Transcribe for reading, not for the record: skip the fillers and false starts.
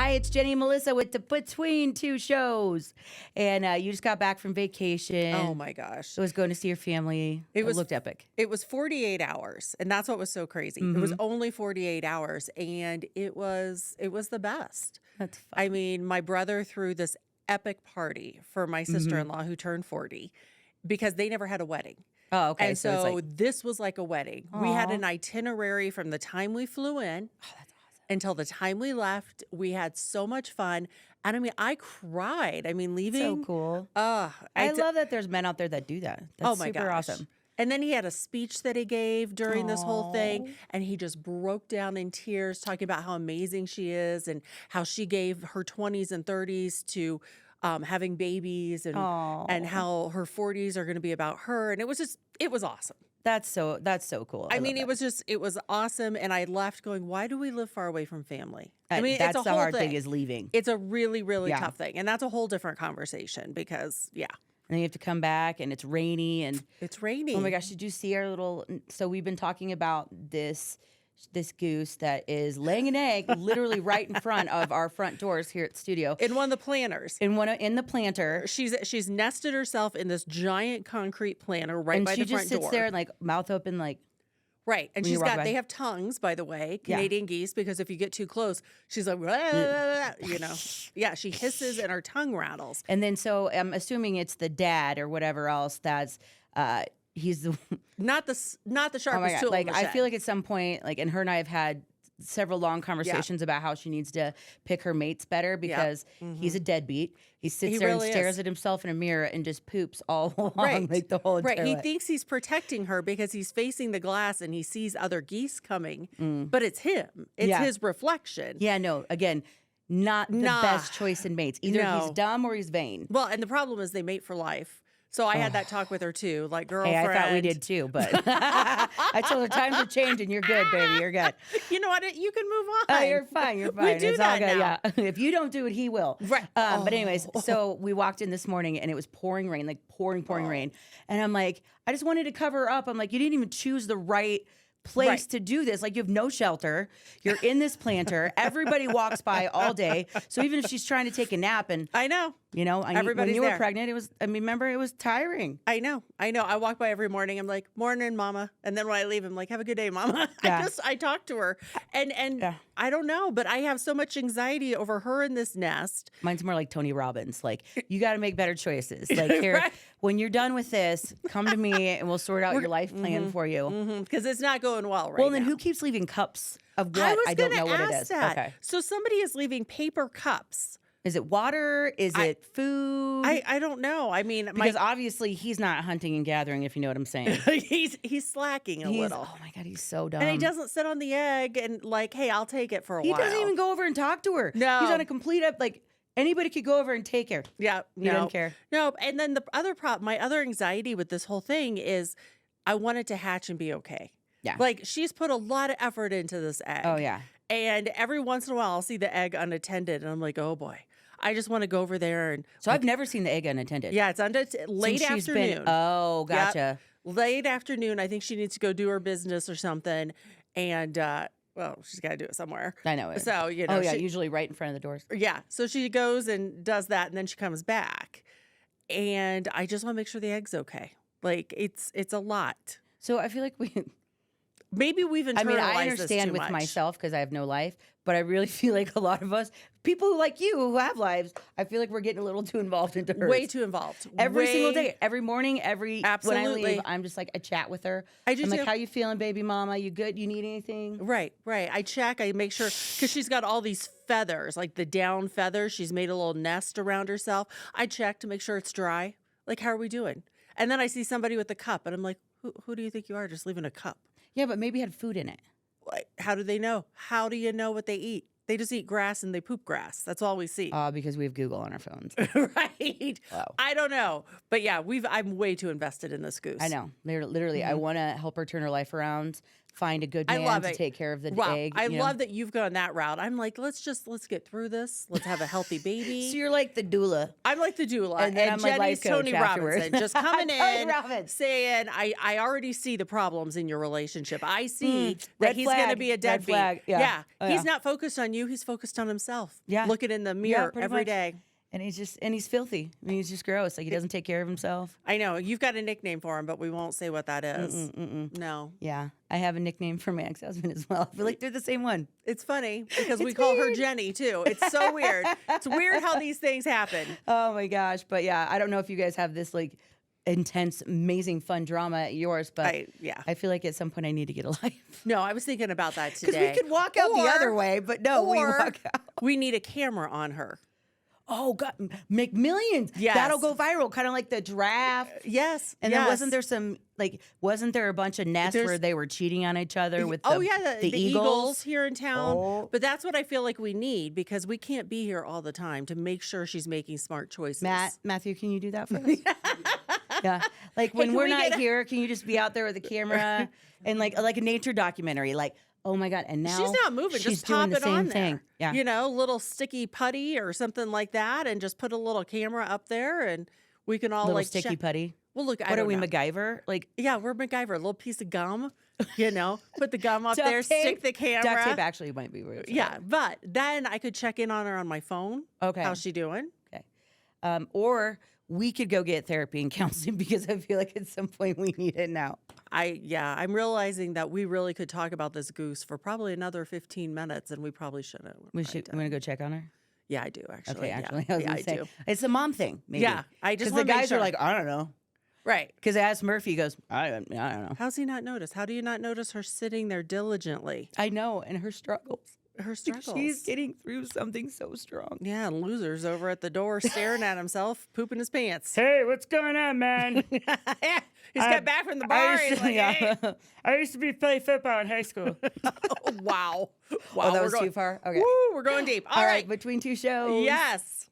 Hi, it's Jenny and Melissa with the Between Two Shows. And you just got back from vacation. Oh my gosh. It was going to see your family. It looked epic. It was 48 hours, and that's what was so crazy. It was only 48 hours, and it was the best. That's fun. I mean, my brother threw this epic party for my sister-in-law who turned 40 because they never had a wedding. Oh, okay. And so this was like a wedding. We had an itinerary from the time we flew in until the time we left. We had so much fun. And I mean, I cried. I mean, leaving. So cool. I love that there's men out there that do that. That's super awesome. And then he had a speech that he gave during this whole thing, and he just broke down in tears talking about how amazing she is and how she gave her 20s and 30s to having babies and how her 40s are going to be about her. And it was awesome. That's so cool. I mean, it was awesome. And I left going, why do we live far away from family? I mean, that's it's a the whole hard thing. thing is leaving. It's a really, really tough thing. And that's a whole different conversation because, And then you have to come back and it's rainy and it's rainy. Oh my gosh, did you see our little, so we've been talking about this goose that is laying an egg literally right in front of our front doors here at the studio. In one of the planters. In the planter. She's nested herself in this giant concrete planter right by the front door. And she just sits there and like mouth open like. Right. And they have tongues, by the way, Canadian geese, because if you get too close, she's like, you know. Yeah, she hisses and her tongue rattles. And then so I'm assuming it's the dad or whatever else that's he's the not the sharpest tool. Like in the I shed. feel like at some point, like, and her and I have had several long conversations about how she needs to pick her mates better because he's a deadbeat. He sits there and stares at himself in a mirror and just poops all along like the whole entire He way. thinks he's protecting her because he's facing the glass and he sees other geese coming, but it's him. It's his reflection. Yeah, no, again, not the best choice in mates. Either he's dumb or he's vain. Well, and the problem is they mate for life. So I had that talk with her too, like girlfriend. Hey, I thought we did too, but I told her times are changing. You're good, baby. You're good. You know what? You can move on. Oh, you're fine. You're fine. We do it's that all good. now. Yeah. If you don't do it, he will. Right. But anyways, so we walked in this morning and it was pouring rain, like pouring rain. And I'm like, I just wanted to cover her up. I'm like, you didn't even choose the right place to do this. Like, you have no shelter. You're in this planter. Everybody walks by all day. So even if she's trying to take a nap, and I know, when you were pregnant, it was. I mean, remember, it was tiring. I know. I walk by every morning. I'm like, morning, mama. And then when I leave, I'm like, have a good day, mama. Yeah. I talk to her, and I don't know, but I have so much anxiety over her in this nest. Mine's more like Tony Robbins. Like, you got to make better choices. Like, here, when you're done with this, come to me and we'll sort out your life plan for you. Because it's not going well right Well, then now. who keeps leaving cups of what? I don't know what it is. That. Okay. So somebody is leaving paper cups. Is it water? Is it food? I don't know. I mean, because obviously he's not hunting and gathering, if you know what I'm saying. he's slacking a little. Oh my God, he's so dumb. And he doesn't sit on the egg and like, hey, I'll take it for a while. He doesn't even go over and talk to her. No. He's on a complete like anybody could go over and take her. Yeah. He doesn't care. No. And then the other problem, my other anxiety with this whole thing is I want it to hatch and be okay. Yeah. Like, she's put a lot of effort into this egg. Oh yeah. And every once in a while I'll see the egg unattended and I'm like, oh boy. I just want to go over there and. So I've never seen the egg unattended. Yeah, it's late afternoon. Oh, gotcha. Yep. Late afternoon. I think she needs to go do her business or something. And well, she's got to do it somewhere. I know it. So Oh yeah, usually right in front of the doors. Yeah. So she goes and does that, and then she comes back, and I just want to make sure the egg's okay. Like, it's a lot. So I feel like maybe we've internalized. I mean, I this understand too with much. myself because I have no life, but I really feel like a lot of us, people who like you who have lives, I feel like we're getting a little too involved into hers. Way too involved. Every single day, every morning, when I Absolutely. leave, I'm just like, I chat with her. I do I'm like, too. how you feeling, baby mama? You good? You need anything? Right. I check. I make sure, because she's got all these feathers, like the down feathers. She's made a little nest around herself. I check to make sure it's dry. Like, how are we doing? And then I see somebody with a cup, and I'm like, who do you think you are, just leaving a cup? Yeah, but maybe it had food in it. Like, how do they know? How do you know what they eat? They just eat grass and they poop grass. That's all we see. Because we have Google on our phones. Right. Wow. I don't know. But yeah, I'm way too invested in this goose. I know. Literally, I want to help her turn her life around, find a good I man love to it. take care of the Wow, egg. I you know? love that you've gone that route. I'm like, let's get through this. Let's have a healthy baby. So you're like the doula. I'm like the doula, And then I'm like Jenny's life coach Tony afterwards. Robinson, just coming Tony in, Robbins. saying, I already see the problems in your relationship. I see that red he's going to flag, be a red deadbeat. flag. Yeah. Oh, He's yeah. not focused on you. He's focused on himself. Yeah. Looking in the mirror pretty every much. day. And he's filthy. I mean, he's just gross. Like he doesn't take care of himself. I know. You've got a nickname for him, but we won't say what that is. No. Yeah. I have a nickname for my ex-husband as well. I feel like they're the same one. It's funny because we It's call her weird. Jenny too. It's so weird. It's weird how these things happen. Oh my gosh. But yeah, I don't know if you guys have this like intense, amazing, fun drama at yours, but I feel like at some point I need to get a life. No, I was thinking about that Because today. we could walk out the other way, but no, we or walk out. we need a camera on her. Oh God, make millions. Yes. That'll go viral, kind of like the giraffe. Yes. And then wasn't there a bunch of nests There's- where they were cheating on each other with Oh the, yeah, the the eagles? here in town. Oh. But that's what I feel like we need because we can't be here all the time to make sure she's making smart choices. Matthew, can you do that for us? Yeah. Like when can we're we not get a- here, can you just be out there with a camera and like a nature documentary? Like, oh my God. And now She's not moving. she's Just pop doing the it same on thing. there. Yeah. You know, little sticky putty or something like that, and just put a little camera up there, and we can all Little like sticky check. putty. Well, look, I What are don't we, know. MacGyver? Like Yeah, we're MacGyver. A little piece of gum, you know, put the gum up duct there, tape? stick the camera. Duct tape actually might be weird. Yeah, but then I could check in on her on my phone. Okay. How's she doing? Okay. Or we could go get therapy and counseling because I feel like at some point we need it now. I'm realizing that we really could talk about this goose for probably another 15 minutes, and we probably shouldn't. We want to go check on her? Yeah, I do actually. Okay, Yeah. actually, I was Yeah, gonna I say do. it's a mom thing. Maybe. Yeah, I just because the wanna make guys are sure. like, I don't know. Right. Because I asked Murphy, he goes, I don't know. How's he not notice? How do you not notice her sitting there diligently? I know, and her struggles. Her struggles. She's getting through something so strong. Yeah, and Loser's over at the door staring at himself, pooping his pants. Hey, what's going on, man? He's got back from the bar. He's like, hey. I used to play football in high school. Oh, wow. Wow, Oh, that we're was going, too far? Okay. Woo, we're going deep. All right, right. between two shows. Yes.